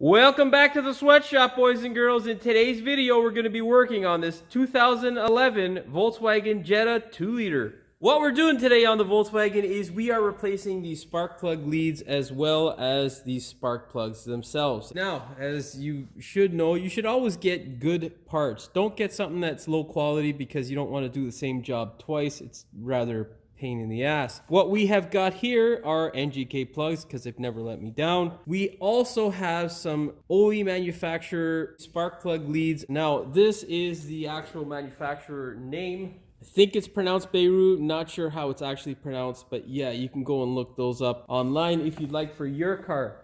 Welcome back to the sweatshop, boys and girls. In today's video, we're going to be working on this 2011 Volkswagen Jetta 2-liter. What we're doing today on the Volkswagen is we are replacing the spark plug leads as well as the spark plugs themselves. Now, as you should know, you should always get good parts. Don't get something that's low quality because you don't want to do the same job twice. It's rather pain in the ass. What we have got here are NGK plugs because they've never let me down. We also have some OE manufacturer spark plug leads. Now, this is the actual manufacturer name. I think it's pronounced Beirut, not sure how it's actually pronounced, but yeah, you can go and look those up online if you'd like for your car.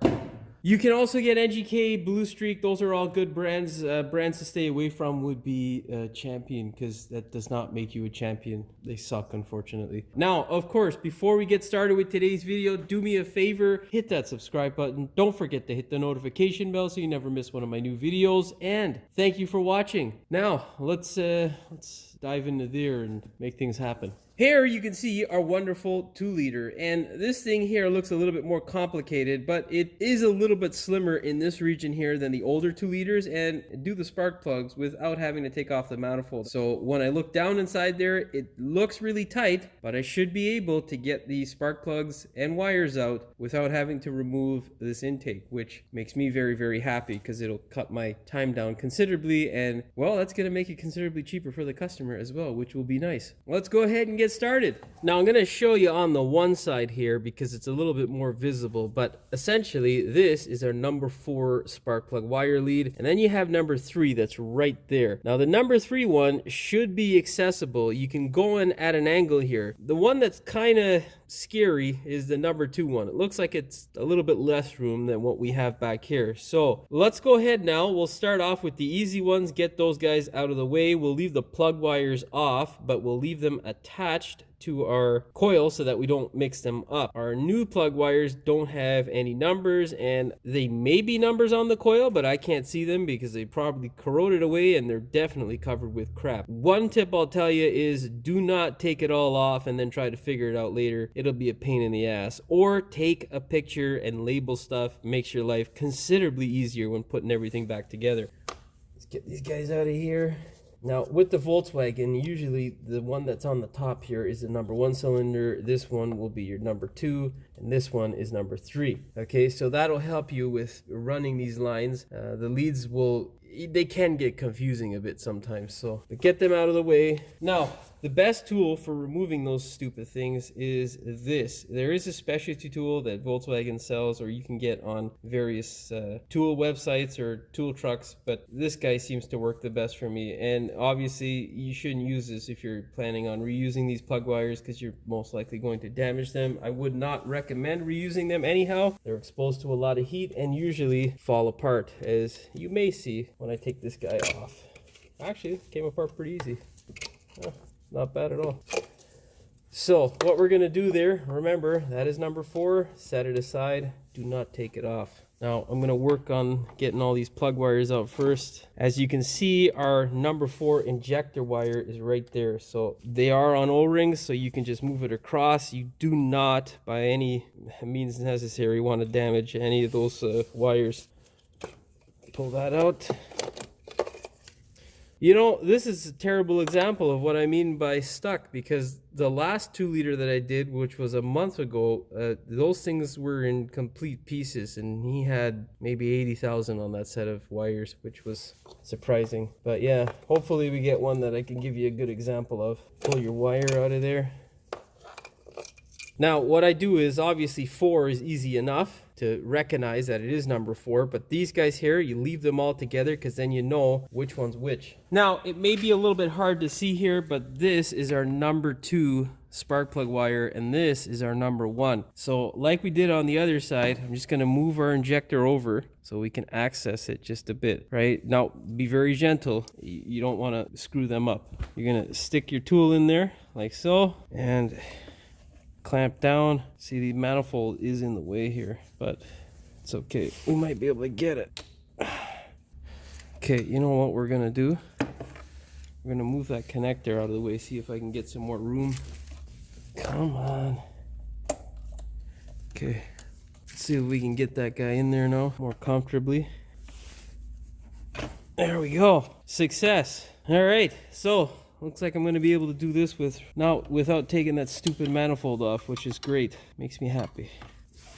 You can also get NGK, Blue Streak. Those are all good brands. Brands to stay away from would be Champion, because that does not make you a champion. They suck, unfortunately. Now, of course, before we get started with today's video, do me a favor, hit that subscribe button. Don't forget to hit the notification bell so you never miss one of my new videos. And thank you for watching. Now, let's dive into there and make things happen. Here you can see our wonderful 2-liter, and this thing here looks a little bit more complicated, but it is a little bit slimmer in this region here than the older 2-liters and do the spark plugs without having to take off the manifold. So when I look down inside there, it looks really tight, but I should be able to get the spark plugs and wires out without having to remove this intake, which makes me very, very happy because it'll cut my time down considerably, and well, that's going to make it considerably cheaper for the customer as well, which will be nice. Let's go ahead and get started. Now I'm going to show you on the one side here because it's a little bit more visible, but essentially this is our number 4 spark plug wire lead, and then you have number 3 that's right there. Now the number 3 one should be accessible. You can go in at an angle here. The one that's kind of scary is the number 2 one. It looks like it's a little bit less room than what we have back here. So let's go ahead now. We'll start off with the easy ones, get those guys out of the way. We'll leave the plug wires off, but we'll leave them attached to our coil so that we don't mix them up. Our new plug wires don't have any numbers, and they may be numbers on the coil, but I can't see them because they probably corroded away and they're definitely covered with crap. One tip I'll tell you is do not take it all off and then try to figure it out later. It'll be a pain in the ass. Or take a picture and label stuff. Makes your life considerably easier when putting everything back together. Let's get these guys out of here. Now, with the Volkswagen, usually the one that's on the top here is the number 1 cylinder. This one will be your number 2, and this one is number 3. Okay, so that'll help you with running these lines. The leads they can get confusing a bit sometimes, so get them out of the way. Now, the best tool for removing those stupid things is this. There is a specialty tool that Volkswagen sells, or you can get on various tool websites or tool trucks, but this guy seems to work the best for me. And obviously, you shouldn't use this if you're planning on reusing these plug wires because you're most likely going to damage them. I would not recommend reusing them anyhow. They're exposed to a lot of heat and usually fall apart, as you may see when I take this guy off. Actually, it came apart pretty easy. Oh, not bad at all. So what we're going to do there, remember, that is number 4. Set it aside. Do not take it off. Now I'm going to work on getting all these plug wires out first. As you can see, our number 4 injector wire is right there. So they are on O-rings, so you can just move it across. You do not, by any means necessary, want to damage any of those wires. Pull that out. You know, this is a terrible example of what I mean by stuck, because the last 2-liter that I did, which was a month ago, those things were in complete pieces, and he had maybe 80,000 on that set of wires, which was surprising. But yeah, hopefully we get one that I can give you a good example of. Pull your wire out of there. Now, what I do is, obviously 4 is easy enough to recognize that it is number 4, but these guys here, you leave them all together because then you know which one's which. Now, it may be a little bit hard to see here, but this is our number 2 spark plug wire, and this is our number 1. So like we did on the other side, I'm just going to move our injector over so we can access it just a bit, right? Now, be very gentle. You don't want to screw them up. You're going to stick your tool in there like so, and clamp down. See, the manifold is in the way here, but it's okay. We might be able to get it. Okay, you know what we're gonna do? We're gonna move that connector out of the way, see if I can get some more room. Come on. Okay, let's see if we can get that guy in there now more comfortably. There we go. Success. All right. So looks like I'm going to be able to do this without taking that stupid manifold off, which is great. Makes me happy.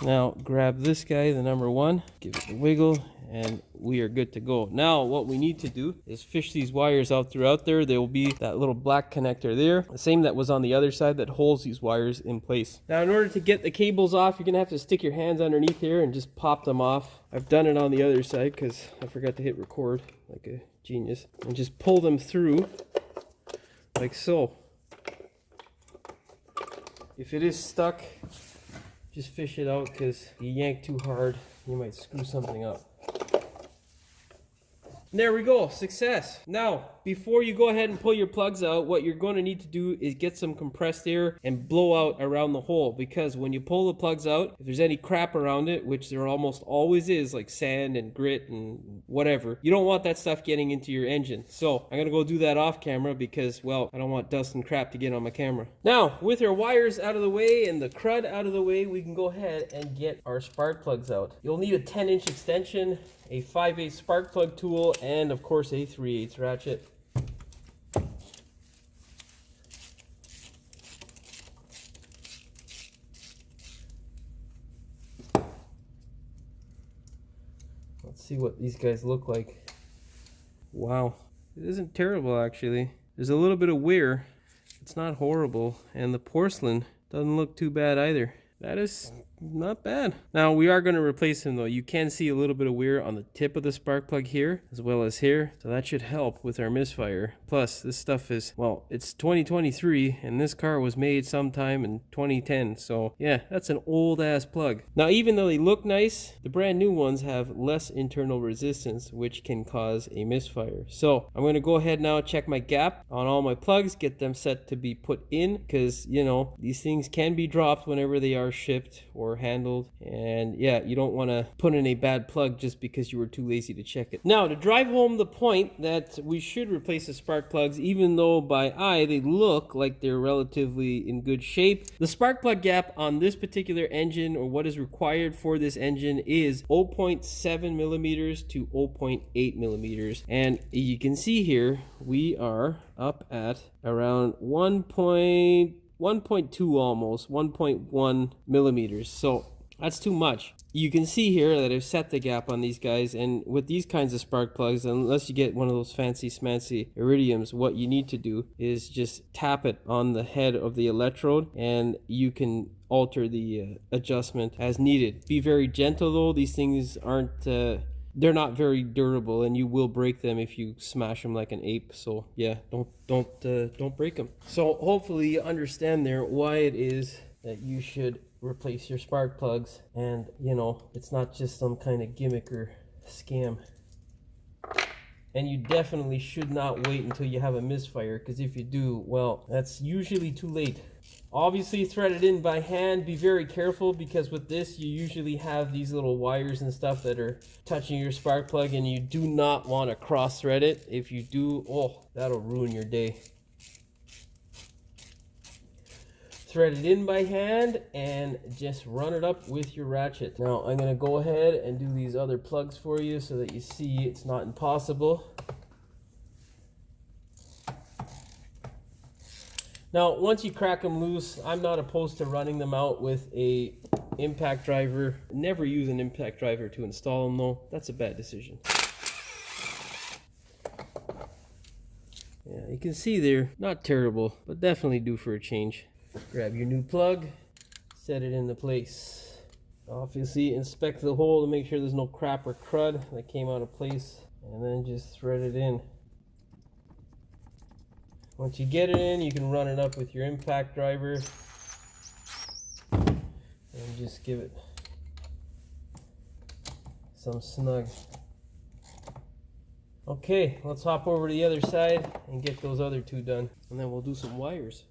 Now grab this guy, the number 1, give it a wiggle, and we are good to go. Now what we need to do is fish these wires out throughout there. There will be that little black connector there, the same that was on the other side that holds these wires in place. Now in order to get the cables off, you're gonna have to stick your hands underneath here and just pop them off. I've done it on the other side because I forgot to hit record like a genius, and just pull them through like so. If it is stuck, just fish it out, because if you yank too hard, you might screw something up. There we go, success. Now, before you go ahead and pull your plugs out, what you're going to need to do is get some compressed air and blow out around the hole, because when you pull the plugs out, if there's any crap around it, which there almost always is, like sand and grit and whatever, you don't want that stuff getting into your engine. So I'm going to go do that off camera because, well, I don't want dust and crap to get on my camera. Now, with our wires out of the way and the crud out of the way, we can go ahead and get our spark plugs out. You'll need a 10-inch extension, a 5/8 spark plug tool, and of course a 3/8 ratchet. Let's see what these guys look like. Wow, it isn't terrible actually. There's a little bit of wear. It's not horrible, and the porcelain doesn't look too bad either. That is not bad. Now we are going to replace them though. You can see a little bit of wear on the tip of the spark plug here as well as here, so that should help with our misfire. Plus this stuff is, well, it's 2023 and this car was made sometime in 2010, so yeah, that's an old ass plug. Now even though they look nice, the brand new ones have less internal resistance, which can cause a misfire. So I'm going to go ahead now, check my gap on all my plugs, get them set to be put in, because you know these things can be dropped whenever they are shipped or handled, and yeah, you don't want to put in a bad plug just because you were too lazy to check it. Now to drive home the point that we should replace the spark plugs, even though by eye they look like they're relatively in good shape, the spark plug gap on this particular engine, or what is required for this engine, is 0.7 millimeters to 0.8 millimeters, and you can see here we are up at around 1.2, almost 1.1 millimeters. So that's too much. You can see here that I've set the gap on these guys, and with these kinds of spark plugs, unless you get one of those fancy smancy iridiums, what you need to do is just tap it on the head of the electrode and you can alter the adjustment as needed. Be very gentle though. These things aren't they're not very durable, and you will break them if you smash them like an ape. So yeah, don't break them. So hopefully you understand there why it is that you should replace your spark plugs, and you know, it's not just some kind of gimmick or scam. And you definitely should not wait until you have a misfire, because if you do, well, that's usually too late. Obviously thread it in by hand. Be very careful, because with this you usually have these little wires and stuff that are touching your spark plug, and you do not want to cross thread it. If you do, oh, that'll ruin your day. Thread it in by hand and just run it up with your ratchet. Now I'm going to go ahead and do these other plugs for you so that you see it's not impossible. Now once you crack them loose, I'm not opposed to running them out with a impact driver. Never use an impact driver to install them though. That's a bad decision. Yeah, you can see they're not terrible, but definitely due for a change. Grab your new plug, set it into place. Obviously inspect the hole to make sure there's no crap or crud that came out of place, and then just thread it in. Once you get it in, you can run it up with your impact driver and just give it some snug. Okay, let's hop over to the other side and get those other two done, and then we'll do some wires.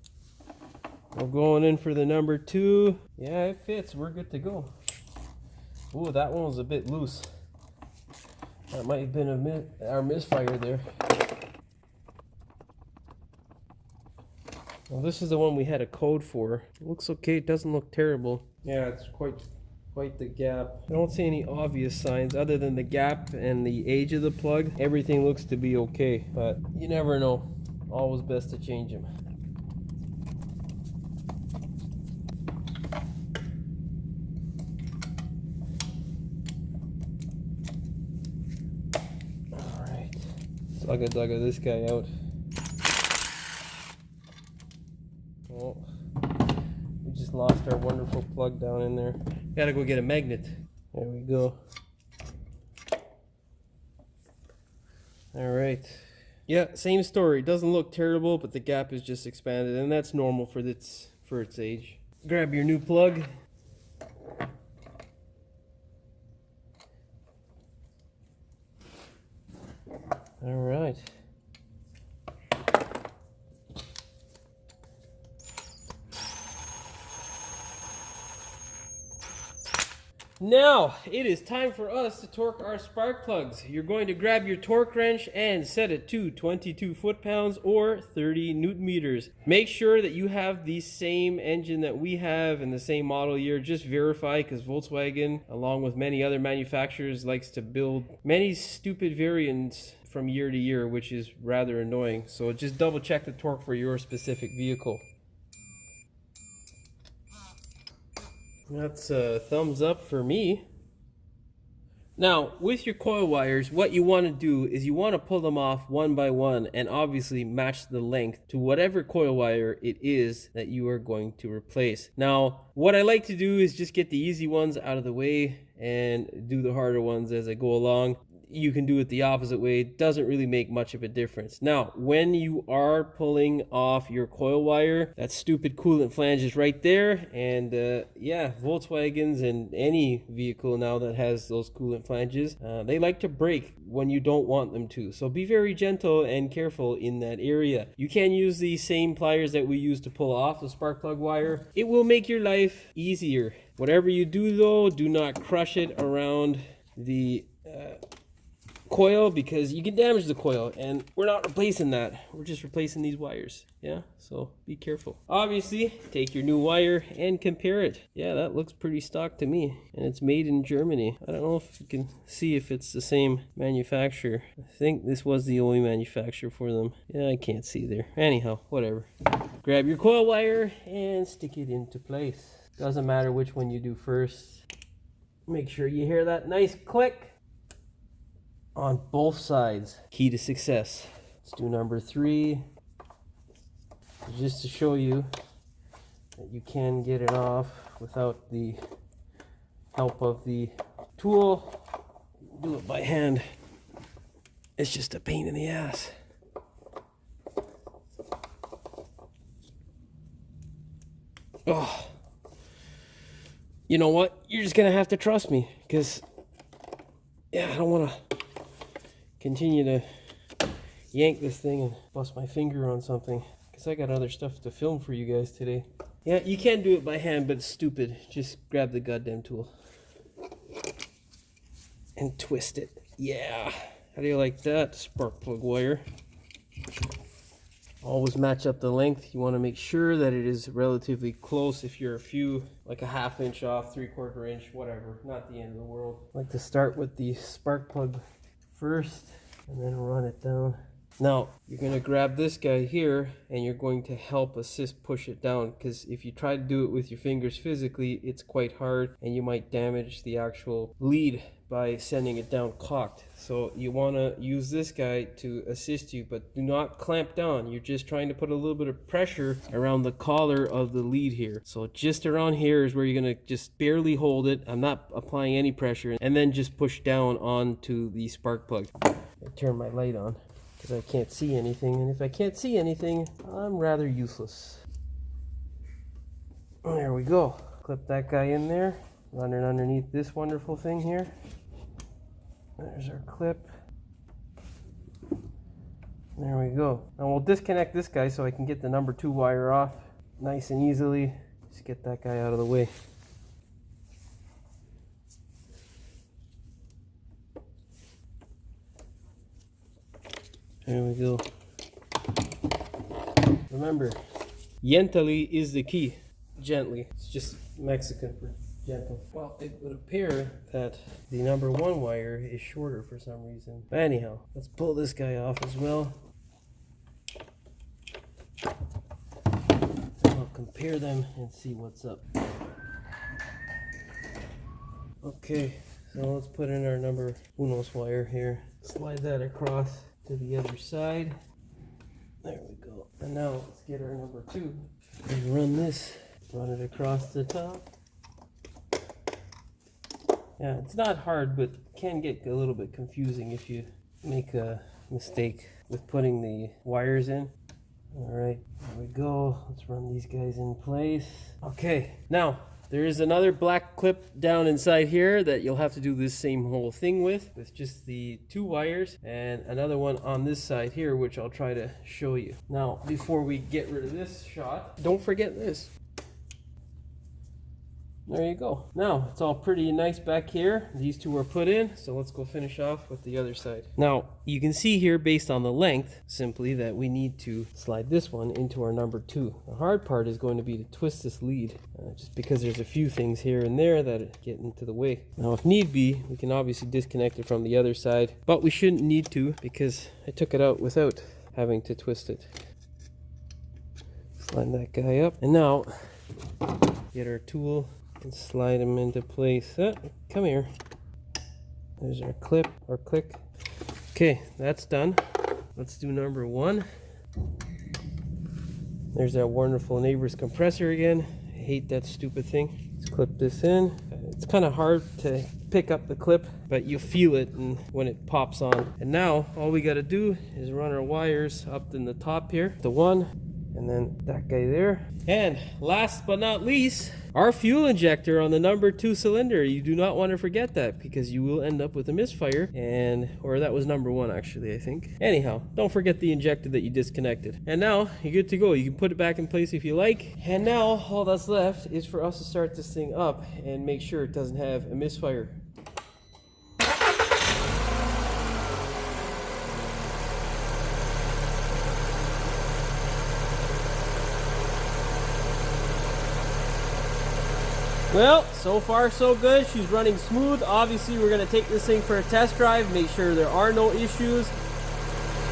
We're going in for the number 2. Yeah, it fits. We're good to go. Ooh, that one was a bit loose. That might have been our misfire there. Well, this is the one we had a code for. It looks okay. It doesn't look terrible. Yeah, it's quite the gap. I don't see any obvious signs other than the gap and the age of the plug. Everything looks to be okay, but you never know. Always best to change them. Alright, slugga this guy out. Oh, we just lost our wonderful plug down in there. Gotta go get a magnet. There we go. Alright. Yeah, same story. Doesn't look terrible, but the gap is just expanded, and that's normal for its age. Grab your new plug. Alright. Now, it is time for us to torque our spark plugs. You're going to grab your torque wrench and set it to 22 foot-pounds or 30 newton meters. Make sure that you have the same engine that we have and the same model year. Just verify, because Volkswagen, along with many other manufacturers, likes to build many stupid variants from year to year, which is rather annoying. So just double check the torque for your specific vehicle. That's a thumbs up for me. Now, with your coil wires, what you want to do is you want to pull them off one by one and obviously match the length to whatever coil wire it is that you are going to replace. Now, what I like to do is just get the easy ones out of the way and do the harder ones as I go along. You can do it the opposite way. It doesn't really make much of a difference. Now, when you are pulling off your coil wire, that stupid coolant flange is right there. And yeah, Volkswagens and any vehicle now that has those coolant flanges, they like to break when you don't want them to. So be very gentle and careful in that area. You can use the same pliers that we use to pull off the spark plug wire. It will make your life easier. Whatever you do though, do not crush it around the coil, because you can damage the coil, and we're not replacing that. We're just replacing these wires. Yeah, so be careful. Obviously, take your new wire and compare it. Yeah, that looks pretty stock to me, and it's made in Germany. I don't know if you can see if it's the same manufacturer. I think this was the only manufacturer for them. Yeah, I can't see there. Anyhow, whatever. Grab your coil wire and stick it into place. Doesn't matter which one you do first. Make sure you hear that nice click on both sides. Key to success. Let's do number 3, just to show you that you can get it off without the help of the tool. Do it by hand. It's just a pain in the ass. Oh, you know what? You're just gonna have to trust me, because yeah, I don't want to continue to yank this thing and bust my finger on something, because I got other stuff to film for you guys today. Yeah, you can do it by hand, but it's stupid. Just grab the goddamn tool and twist it. Yeah, how do you like that, spark plug wire? Always match up the length. You want to make sure that it is relatively close. If you're a few, like a ½ inch off, 3/4 inch, whatever, not the end of the world. I like to start with the spark plug first and then run it down. Now you're going to grab this guy here and you're going to help assist push it down, because if you try to do it with your fingers physically, it's quite hard and you might damage the actual lead by sending it down cocked. So you want to use this guy to assist you, but do not clamp down. You're just trying to put a little bit of pressure around the collar of the lead here. So just around here is where you're going to just barely hold it. I'm not applying any pressure, and then just push down onto the spark plug. I turn my light on because I can't see anything, and if I can't see anything, I'm rather useless. There we go. Clip that guy in there, run it underneath this wonderful thing here. There's our clip. There we go. Now we'll disconnect this guy so I can get the number 2 wire off nice and easily. Just get that guy out of the way. There we go. Remember, gently is the key. Gently. It's just Mexican for gentle. Well, it would appear that the number 1 wire is shorter for some reason. But anyhow, let's pull this guy off as well. I'll compare them and see what's up. Okay, so let's put in our number unos wire here. Slide that across to the other side. There we go. And now let's get our number 2 and run it across the top. Yeah, it's not hard, but can get a little bit confusing if you make a mistake with putting the wires in. Alright, there we go. Let's run these guys in place. Okay, now there is another black clip down inside here that you'll have to do this same whole thing with just the 2 wires, and another one on this side here, which I'll try to show you. Now, before we get rid of this shot, don't forget this. There you go. Now, it's all pretty nice back here. These 2 are put in, so let's go finish off with the other side. Now, you can see here, based on the length, simply that we need to slide this one into our number 2. The hard part is going to be to twist this lead, just because there's a few things here and there that get into the way. Now, if need be, we can obviously disconnect it from the other side, but we shouldn't need to because I took it out without having to twist it. Slide that guy up, and now, get our tool and slide them into place. Come here. There's our clip or click. Okay, that's done. Let's do number 1. There's that wonderful neighbor's compressor again. I hate that stupid thing. Let's clip this in. It's kind of hard to pick up the clip, but you feel it when it pops on. And now all we got to do is run our wires up in the top here. The 1. And then that guy there. And last but not least, our fuel injector on the number 2 cylinder. You do not want to forget that, because you will end up with a misfire. Or that was number 1 actually, I think. Anyhow, don't forget the injector that you disconnected. And now you're good to go. You can put it back in place if you like. And now all that's left is for us to start this thing up and make sure it doesn't have a misfire. Well, so far so good. She's running smooth. Obviously, we're going to take this thing for a test drive, make sure there are no issues.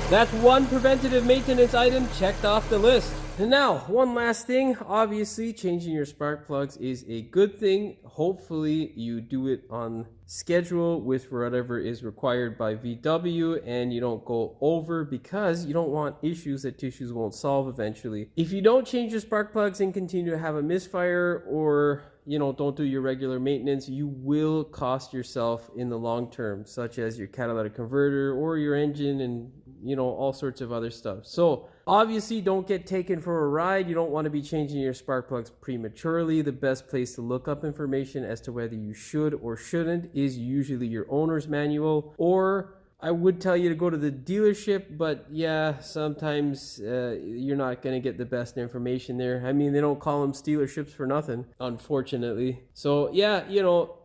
That's one preventative maintenance item checked off the list. And now, one last thing. Obviously, changing your spark plugs is a good thing. Hopefully, you do it on schedule with whatever is required by VW, and you don't go over, because you don't want issues that tissues won't solve eventually. If you don't change your spark plugs and continue to have a misfire, or don't do your regular maintenance, you will cost yourself in the long term, such as your catalytic converter or your engine, and all sorts of other stuff. So obviously, don't get taken for a ride. You don't want to be changing your spark plugs prematurely. The best place to look up information as to whether you should or shouldn't is usually your owner's manual, or I would tell you to go to the dealership, but yeah, sometimes you're not going to get the best information there. I mean, they don't call them dealerships for nothing, unfortunately. So yeah,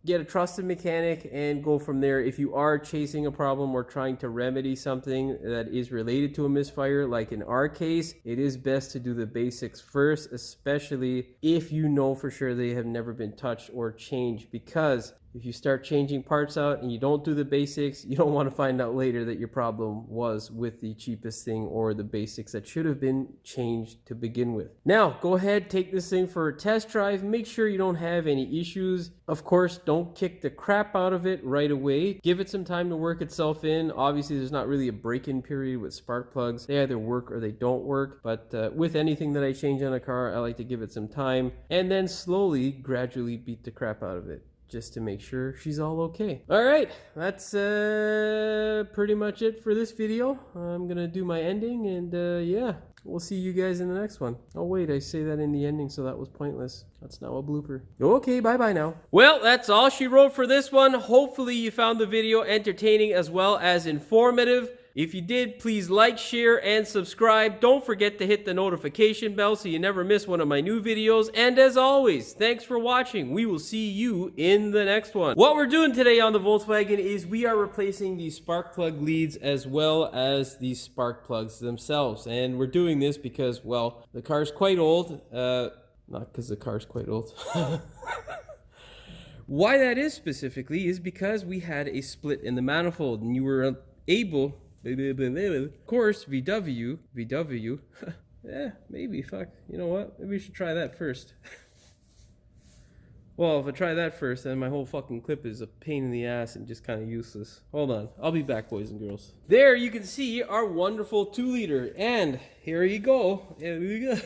get a trusted mechanic and go from there. If you are chasing a problem or trying to remedy something that is related to a misfire, like in our case, it is best to do the basics first, especially if you know for sure they have never been touched or changed, because if you start changing parts out and you don't do the basics, you don't want to find out later that your problem was with the cheapest thing or the basics that should have been changed to begin with. Now, go ahead, take this thing for a test drive. Make sure you don't have any issues. Of course, don't kick the crap out of it right away. Give it some time to work itself in. Obviously, there's not really a break-in period with spark plugs. They either work or they don't work. But with anything that I change on a car, I like to give it some time and then slowly, gradually beat the crap out of it, just to make sure she's all okay. All right, that's pretty much it for this video. I'm gonna do my ending, and yeah, we'll see you guys in the next one. Oh wait, I say that in the ending, so that was pointless. That's now a blooper. Okay, bye-bye now. Well, that's all she wrote for this one. Hopefully you found the video entertaining as well as informative. If you did, please like, share, and subscribe. Don't forget to hit the notification bell so you never miss one of my new videos. And as always, thanks for watching. We will see you in the next one. What we're doing today on the Volkswagen is we are replacing the spark plug leads as well as the spark plugs themselves. And we're doing this because, well, the car's quite old. Not because the car's quite old. Why that is specifically is because we had a split in the manifold and you were able, of course, VW, yeah, maybe, fuck, you know what, maybe we should try that first. Well, if I try that first, then my whole fucking clip is a pain in the ass and just kind of useless. Hold on, I'll be back, boys and girls. There you can see our wonderful 2-liter, and here you go. Here we go.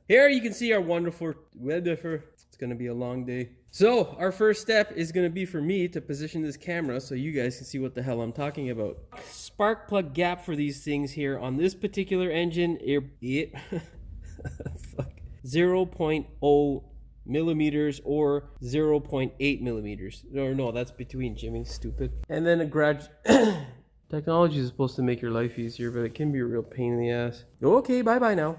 Here you can see our wonderful weather. It's gonna be a long day. So our first step is gonna be for me to position this camera so you guys can see what the hell I'm talking about. Spark plug gap for these things here on this particular engine, fuck, 0.0 millimeters or 0.8 millimeters. Or no, that's between, Jimmy, stupid. And then a technology is supposed to make your life easier, but it can be a real pain in the ass. Okay, bye bye now.